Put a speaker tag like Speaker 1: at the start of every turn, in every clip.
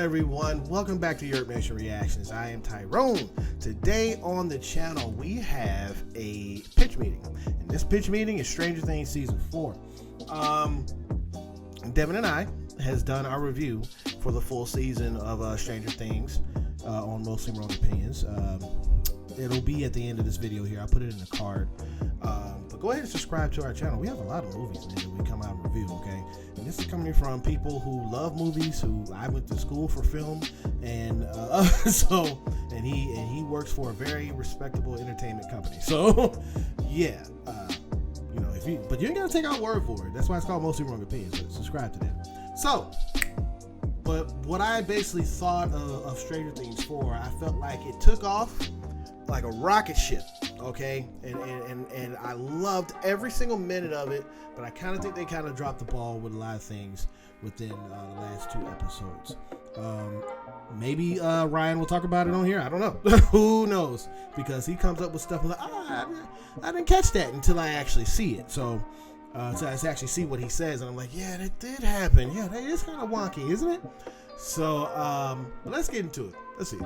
Speaker 1: everyone? Welcome back to YURP Nation Reactions. I am Tyrone. Today on the channel, we have a pitch meeting. And this pitch meeting is Stranger Things Season 4. Devin and I has done our review for the full season of Stranger Things on Mostly Wrong Opinions. It'll be at the end of this video here. I'll put it in the card. But go ahead and subscribe to our channel. We have a lot of movies, man, that we come out and review, okay? And this is coming from people who love movies, who I went to school for film, and and he works for a very respectable entertainment company. So yeah, but you ain't gotta take our word for it. That's why it's called Mostly Wrong Opinions. So subscribe to that. So, but what I basically thought of Stranger Things 4, I felt like it took off like a rocket ship, okay, and I loved every single minute of it, but I kind of think they kind of dropped the ball with a lot of things within the last 2 episodes. Maybe Ryan will talk about it on here. I don't know. Who knows? Because he comes up with stuff like, I didn't catch that until I actually see it. So I actually see what he says, and I'm like, yeah, that did happen. Yeah, that is kind of wonky, isn't it? So let's get into it. Let's see.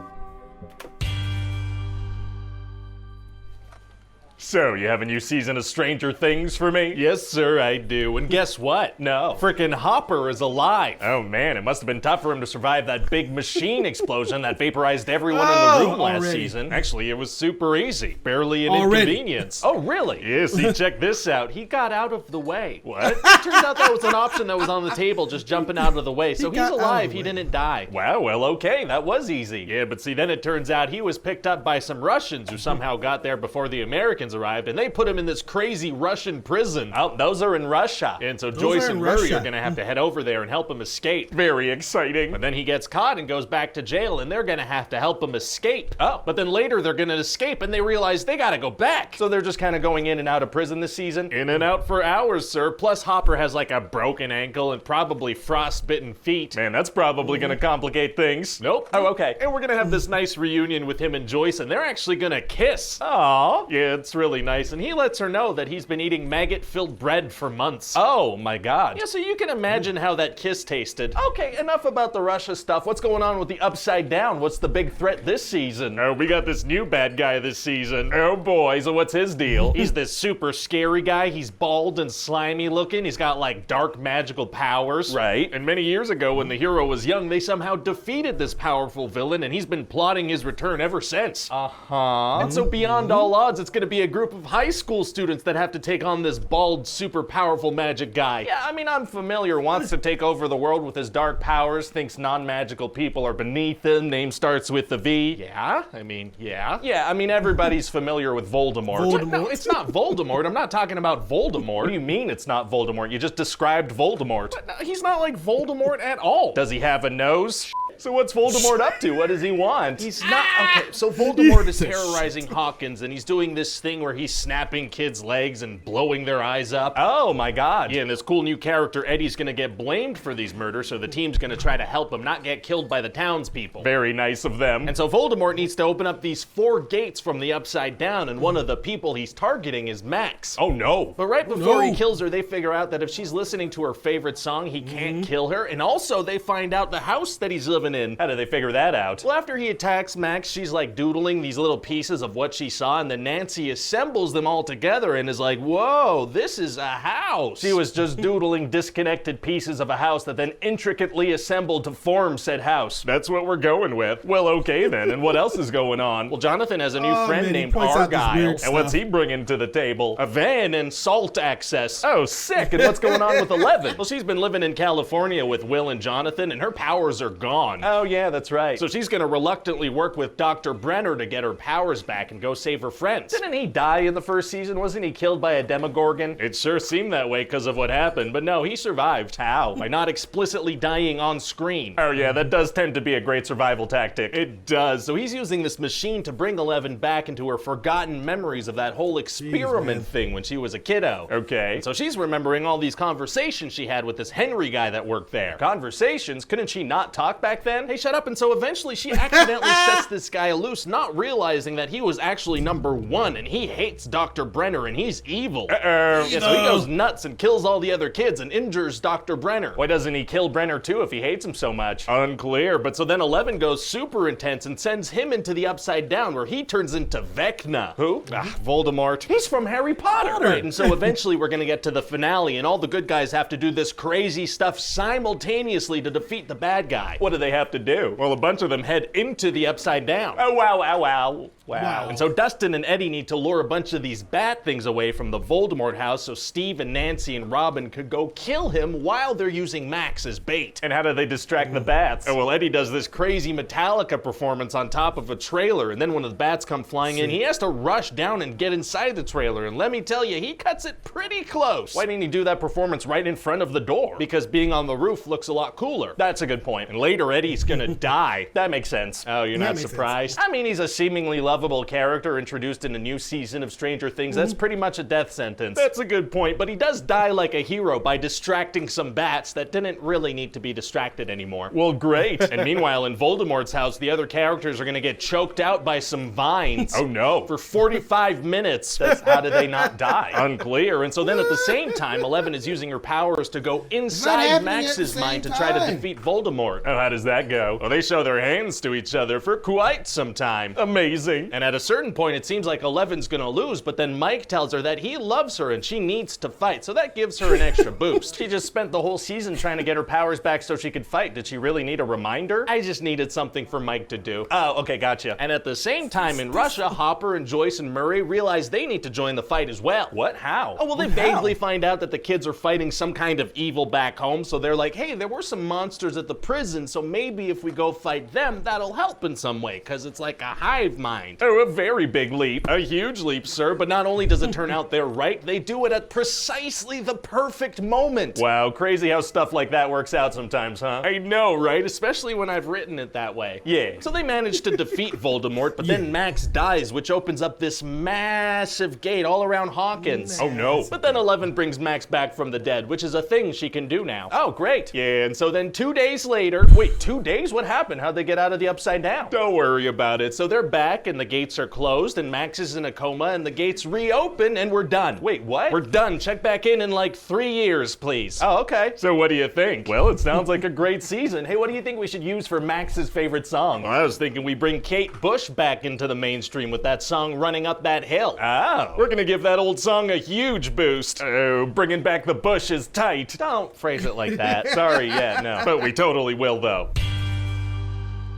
Speaker 2: So, you have a new season of Stranger Things for me? Yes, sir, I do. And guess what? No. Frickin' Hopper is alive. Oh, man, it must have been tough for him to survive that big machine explosion that vaporized everyone in the room last season. Actually, it was super easy. Barely an inconvenience. Oh, really? Yes, see, check this out. He got out of the way. What? It turns out that was an option that was on the table, just jumping out of the way. So he's alive, he didn't die. Wow, well, okay, that was easy. Yeah, but see, then it turns out he was picked up by some Russians who somehow got there before the Americans arrived, and they put him in this crazy Russian prison. Oh, those are in Russia. And so Joyce and Murray are gonna have to head over there and help him escape. Very exciting. But then he gets caught and goes back to jail, and they're gonna have to help him escape. Oh, but then later they're gonna escape, and they realize they gotta go back. So they're just kind of going in and out of prison this season. In and out for hours, sir. Plus Hopper has like a broken ankle and probably frostbitten feet. Man, that's probably gonna complicate things. Nope. Oh, okay. And we're gonna have this nice reunion with him and Joyce, and they're actually gonna kiss. Aww. Yeah, it's really nice. And he lets her know that he's been eating maggot-filled bread for months. Oh my god. Yeah, so you can imagine how that kiss tasted. Okay, enough about the Russia stuff. What's going on with the Upside Down? What's the big threat this season? Oh, we got this new bad guy this season. Oh boy, so what's his deal? He's this super scary guy. He's bald and slimy looking. He's got like dark magical powers. Right. And many years ago when the hero was young, they somehow defeated this powerful villain, and he's been plotting his return ever since. Uh-huh. And so beyond all odds, it's gonna be a group of high school students that have to take on this bald, super powerful magic guy. Yeah, I mean, I'm familiar. Wants to take over the world with his dark powers, thinks non-magical people are beneath him, name starts with the V. Yeah, I mean, yeah. Yeah, I mean, everybody's familiar with Voldemort. No, it's not Voldemort. I'm not talking about Voldemort. What do you mean it's not Voldemort? You just described Voldemort. But no, he's not like Voldemort at all. Does he have a nose? So what's Voldemort up to? What does he want? He's not, okay, so Voldemort is terrorizing Hawkins, and he's doing this thing where he's snapping kids' legs and blowing their eyes up. Oh my god. Yeah, and this cool new character, Eddie's gonna get blamed for these murders, so the team's gonna try to help him not get killed by the townspeople. Very nice of them. And so Voldemort needs to open up these 4 gates from the Upside Down, and one of the people he's targeting is Max. Oh no. But right before he kills her, they figure out that if she's listening to her favorite song, he can't kill her, and also they find out the house that he's living in. How do they figure that out? Well, after he attacks Max, she's like doodling these little pieces of what she saw, and then Nancy assembles them all together and is like, whoa, this is a house. She was just doodling disconnected pieces of a house that then intricately assembled to form said house. That's what we're going with. Well, okay then, and what else is going on? Well, Jonathan has a new friend named Argyle, and what's he bringing to the table? A van and salt access. Oh, sick, and what's going on with 11? Well, she's been living in California with Will and Jonathan, and her powers are gone. Oh yeah, that's right. So she's gonna reluctantly work with Dr. Brenner to get her powers back and go save her friends. Didn't he die in the first season? Wasn't he killed by a Demogorgon? It sure seemed that way because of what happened, but no, he survived. How? By not explicitly dying on screen. Oh yeah, that does tend to be a great survival tactic. It does. So he's using this machine to bring 11 back into her forgotten memories of that whole experiment thing when she was a kiddo. Okay. So she's remembering all these conversations she had with this Henry guy that worked there. Conversations? Couldn't she not talk back then? then? Hey, shut up. And so eventually she accidentally sets this guy loose, not realizing that he was actually number 1 and he hates Dr. Brenner and he's evil. Yeah, so he goes nuts and kills all the other kids and injures Dr. Brenner. Why doesn't he kill Brenner too if he hates him so much? Unclear. But so then 11 goes super intense and sends him into the Upside Down where he turns into Vecna. Who? Voldemort. He's from Harry Potter. Right, and so eventually we're gonna get to the finale and all the good guys have to do this crazy stuff simultaneously to defeat the bad guy. What do they have to do? Well, a bunch of them head into the Upside Down. Oh, wow, wow, wow. Wow. And so Dustin and Eddie need to lure a bunch of these bat things away from the Voldemort house so Steve and Nancy and Robin could go kill him while they're using Max as bait. And how do they distract the bats? Oh, well, Eddie does this crazy Metallica performance on top of a trailer, and then when the bats come flying in, he has to rush down and get inside the trailer, and let me tell you, he cuts it pretty close. Why didn't he do that performance right in front of the door? Because being on the roof looks a lot cooler. That's a good point. And later, Eddie's gonna die. That makes sense. Oh, you're not surprised? I mean, he's a seemingly lovable character introduced in a new season of Stranger Things. That's pretty much a death sentence. That's a good point, but he does die like a hero by distracting some bats that didn't really need to be distracted anymore. Well, great. And meanwhile, in Voldemort's house, the other characters are gonna get choked out by some vines. Oh no. For 45 minutes. That's how did they not die? Unclear. And so then at the same time, 11 is using her powers to go inside Max's mind to try to defeat Voldemort. Oh, how does that go? Well, they show their hands to each other for quite some time. Amazing. And at a certain point, it seems like 11's gonna lose, but then Mike tells her that he loves her and she needs to fight, so that gives her an extra boost. She just spent the whole season trying to get her powers back so she could fight. Did she really need a reminder? I just needed something for Mike to do. Oh, okay, gotcha. And at the same time, in Russia, Hopper and Joyce and Murray realize they need to join the fight as well. What? How? Oh, well, they vaguely find out that the kids are fighting some kind of evil back home, so they're like, hey, there were some monsters at the prison, so maybe if we go fight them, that'll help in some way, because it's like a hive mind. Oh, a very big leap. A huge leap, sir, but not only does it turn out they're right, they do it at precisely the perfect moment. Wow, crazy how stuff like that works out sometimes, huh? I know, right? Especially when I've written it that way. Yeah. So they manage to defeat Voldemort, but then Max dies, which opens up this massive gate all around Hawkins. Oh no. But then 11 brings Max back from the dead, which is a thing she can do now. Oh, great. Yeah, and so then 2 days later, wait, 2 days? What happened? How'd they get out of the Upside Down? Don't worry about it. So they're back and the gates are closed and Max is in a coma and the gates reopen and we're done. Wait, what? We're done. Check back in like 3 years, please. Oh, okay. So what do you think? Well, it sounds like a great season. Hey, what do you think we should use for Max's favorite song? Well, I was thinking we bring Kate Bush back into the mainstream with that song Running Up That Hill. Oh. We're gonna give that old song a huge boost. Oh, bringing back the bush is tight. Don't phrase it like that. Sorry, yeah, no. But we totally will, though.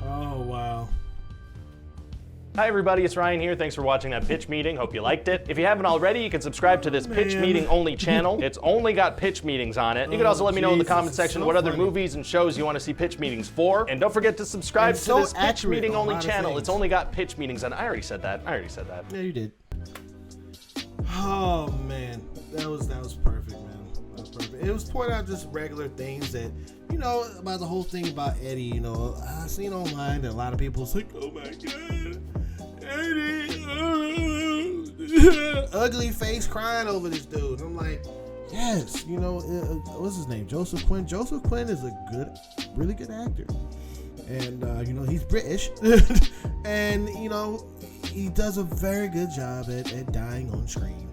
Speaker 1: Oh, wow.
Speaker 2: Hi everybody, it's Ryan here. Thanks for watching that pitch meeting. Hope you liked it. If you haven't already, you can subscribe to this pitch meeting only channel. It's only got pitch meetings on it. You can also let me know in the comment section what other movies and shows you want to see pitch meetings for. And don't forget to subscribe to this pitch meeting only channel. It's only got pitch meetings on. I already said that.
Speaker 1: Yeah, you did. Oh man, that was perfect, man. That was perfect. It was pointing out just regular things that, you know, about the whole thing about Eddie. You know, I seen online that a lot of people was like, oh my god, Eddie, ugly face crying over this dude. And I'm like, yes, you know, what's his name? Joseph Quinn. Joseph Quinn is a really good actor, and you know, he's British, and you know, he does a very good job at dying on screen.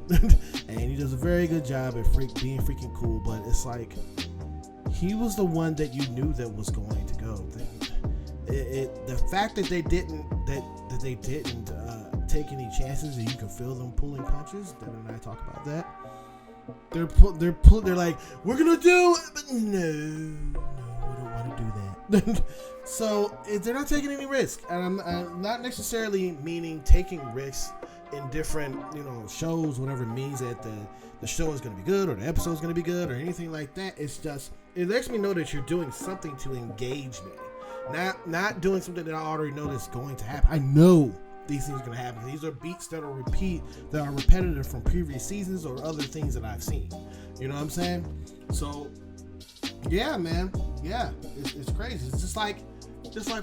Speaker 1: And he does a very good job at being freaking cool, but it's like he was the one that you knew that was going to go. The fact that they didn't take any chances, and you can feel them pulling punches. Devin and I talk about that. They're like, we're gonna do it, but no, we don't want to do that. So they're not taking any risk, and I'm not necessarily meaning taking risks in different, you know, shows, whatever it means that the show is going to be good or the episode is going to be good or anything like that. It's just, it lets me know that you're doing something to engage me, not doing something that I already know that's going to happen. I know these things are going to happen. These are beats that are repetitive from previous seasons or other things that I've seen. You know what I'm saying? So yeah, man, yeah, it's crazy. It's just like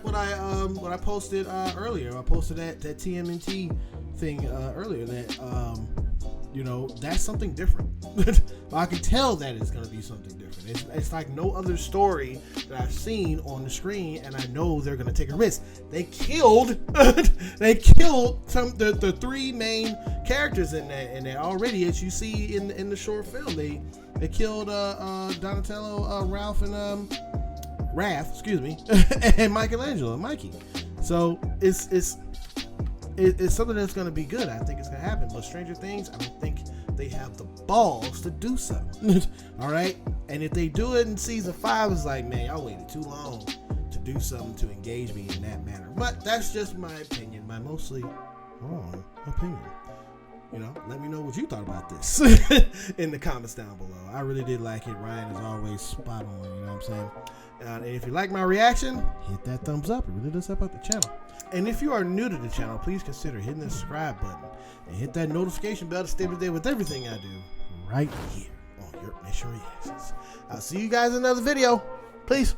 Speaker 1: what I posted earlier. I posted that TMNT thing earlier, that You know, that's something different. I can tell that it's going to be something different. It's like no other story that I've seen on the screen, and I know they're going to take a risk. They killed the three main characters in that already, as you see in the short film. They killed Donatello, Ralph, and Raph, and Michelangelo, and Mikey. So it's something that's going to be good. I think it's going to happen. But Stranger Things, I don't think they have the balls to do so. All right? And if they do it in season 5, it's like, man, y'all waited too long to do something to engage me in that manner. But that's just my opinion, my mostly wrong opinion. You know, let me know what you thought about this in the comments down below. I really did like it. Ryan is always spot on, you know what I'm saying? And if you like my reaction, hit that thumbs up. It really does help out the channel. And if you are new to the channel, please consider hitting the subscribe button and hit that notification bell to stay up to date with everything I do right here on YURP Nation Reactions. I'll see you guys in another video. Peace.